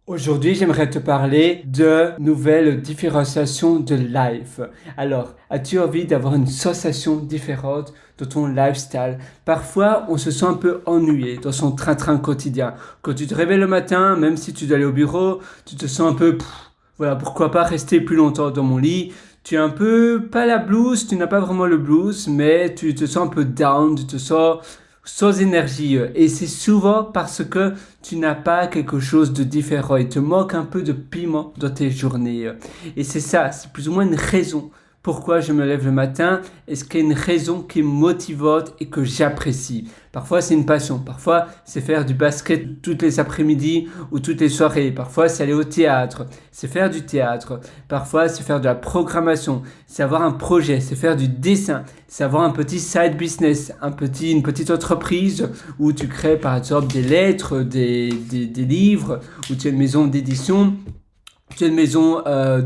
Aujourd'hui, j'aimerais te parler de nouvelles différenciations de life. Alors, as-tu envie d'avoir une sensation différente de ton lifestyle? Parfois, on se sent un peu ennuyé dans son train-train quotidien. Quand tu te réveilles le matin, même si tu dois aller au bureau, tu te sens un peu, voilà, pourquoi pas rester plus longtemps dans mon lit? Tu es un peu, pas la blues, tu n'as pas vraiment le blues, mais tu te sens un peu down, tu te sens sans énergie. Et c'est souvent parce que tu n'as pas quelque chose de différent. Il te manque un peu de piment dans tes journées. Et c'est ça, c'est plus ou moins une raison pourquoi je me lève le matin. Est-ce qu'il y a une raison qui est motivante et que j'apprécie? Parfois c'est une passion, parfois c'est faire du basket toutes les après-midi ou toutes les soirées, parfois c'est aller au théâtre, c'est faire du théâtre, parfois c'est faire de la programmation, c'est avoir un projet, c'est faire du dessin, c'est avoir un petit side business, une petite entreprise où tu crées par exemple des lettres, des livres, où tu as une maison d'édition. Tu as une maison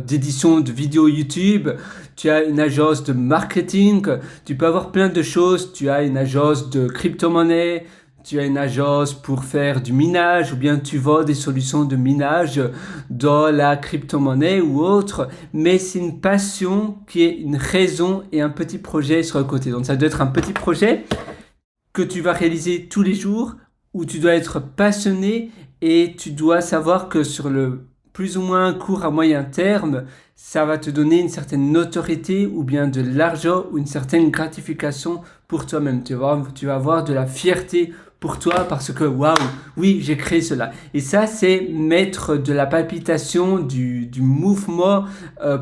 d'édition de vidéos YouTube, tu as une agence de marketing, tu peux avoir plein de choses, tu as une agence de crypto-monnaie, tu as une agence pour faire du minage ou bien tu vends des solutions de minage dans la crypto-monnaie ou autre, mais c'est une passion qui est une raison et un petit projet sur le côté. Donc ça doit être un petit projet que tu vas réaliser tous les jours où tu dois être passionné et tu dois savoir que sur le plus ou moins court à moyen terme, ça va te donner une certaine notoriété ou bien de l'argent ou une certaine gratification pour toi-même. Tu vas avoir de la fierté pour toi parce que waouh, oui, j'ai créé cela. Et ça, c'est mettre de la palpitation, du mouvement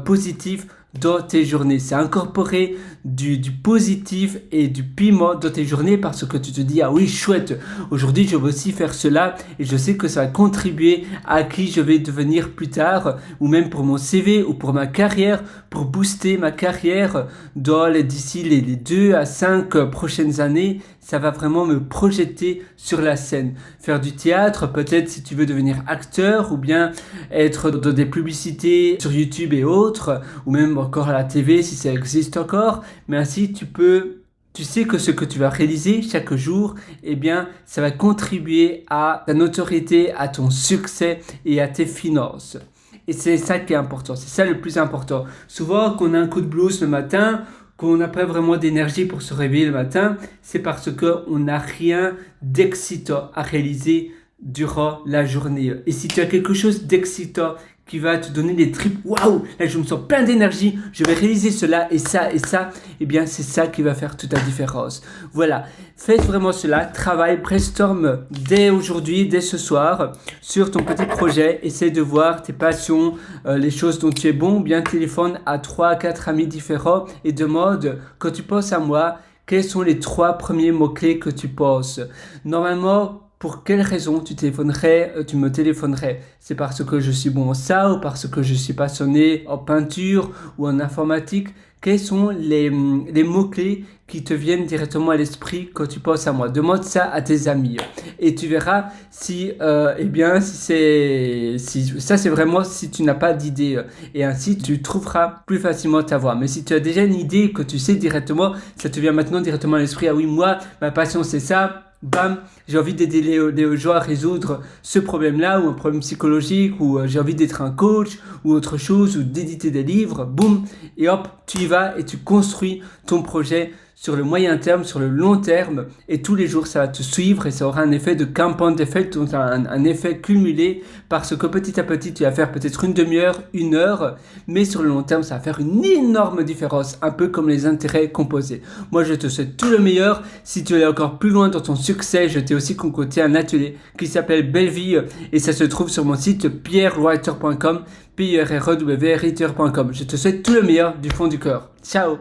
positif dans tes journées. C'est incorporer du positif et du piment dans tes journées parce que tu te dis, ah oui, chouette, aujourd'hui je vais aussi faire cela et je sais que ça va contribuer à qui je vais devenir plus tard ou même pour mon CV ou pour ma carrière, pour booster ma carrière d'ici les 2 à 5 prochaines années. Ça va vraiment me projeter sur la scène. Faire du théâtre, peut-être si tu veux devenir acteur ou bien être dans des publicités sur YouTube et autres, ou même encore à la TV si ça existe encore. Mais ainsi, tu sais que ce que tu vas réaliser chaque jour, eh bien, ça va contribuer à ta notoriété, à ton succès et à tes finances. Et c'est ça qui est important, c'est ça le plus important. Souvent, quand on a un coup de blues le matin, qu'on n'a pas vraiment d'énergie pour se réveiller le matin, c'est parce qu'on n'a rien d'excitant à réaliser durant la journée. Et si tu as quelque chose d'excitant qui va te donner des tripes, waouh, là je me sens plein d'énergie, je vais réaliser cela et ça, eh bien c'est ça qui va faire toute la différence. Voilà, faites vraiment cela, travaille, brainstorm dès aujourd'hui, dès ce soir, sur ton petit projet, essaie de voir tes passions, les choses dont tu es bon, ou bien téléphone à 3 à 4 amis différents et demande, quand tu penses à moi, quels sont les 3 premiers mots-clés que tu penses? Normalement, pour quelle raison tu me téléphonerais? C'est parce que je suis bon en ça ou parce que je suis passionné en peinture ou en informatique? Quels sont les mots-clés qui te viennent directement à l'esprit quand tu penses à moi? Demande ça à tes amis et tu verras si ça c'est vraiment si tu n'as pas d'idée et ainsi tu trouveras plus facilement ta voie. Mais si tu as déjà une idée que tu sais directement, ça te vient maintenant directement à l'esprit, ah oui, moi ma passion c'est ça. Bam, j'ai envie d'aider les gens à résoudre ce problème-là ou un problème psychologique ou j'ai envie d'être un coach ou autre chose ou d'éditer des livres, boum, et hop, tu y vas et tu construis ton projet sur le moyen terme, sur le long terme et tous les jours ça va te suivre et ça aura un effet de compound effect, donc un effet cumulé parce que petit à petit tu vas faire peut-être une demi-heure, 1 heure, mais sur le long terme ça va faire une énorme différence, un peu comme les intérêts composés. Moi je te souhaite tout le meilleur. Si tu veux aller encore plus loin dans ton succès, je t'ai aussi concocté un atelier qui s'appelle Belle Vie et ça se trouve sur mon site pierrewriter.com, pierrewriter.com. Je te souhaite tout le meilleur du fond du cœur. Ciao.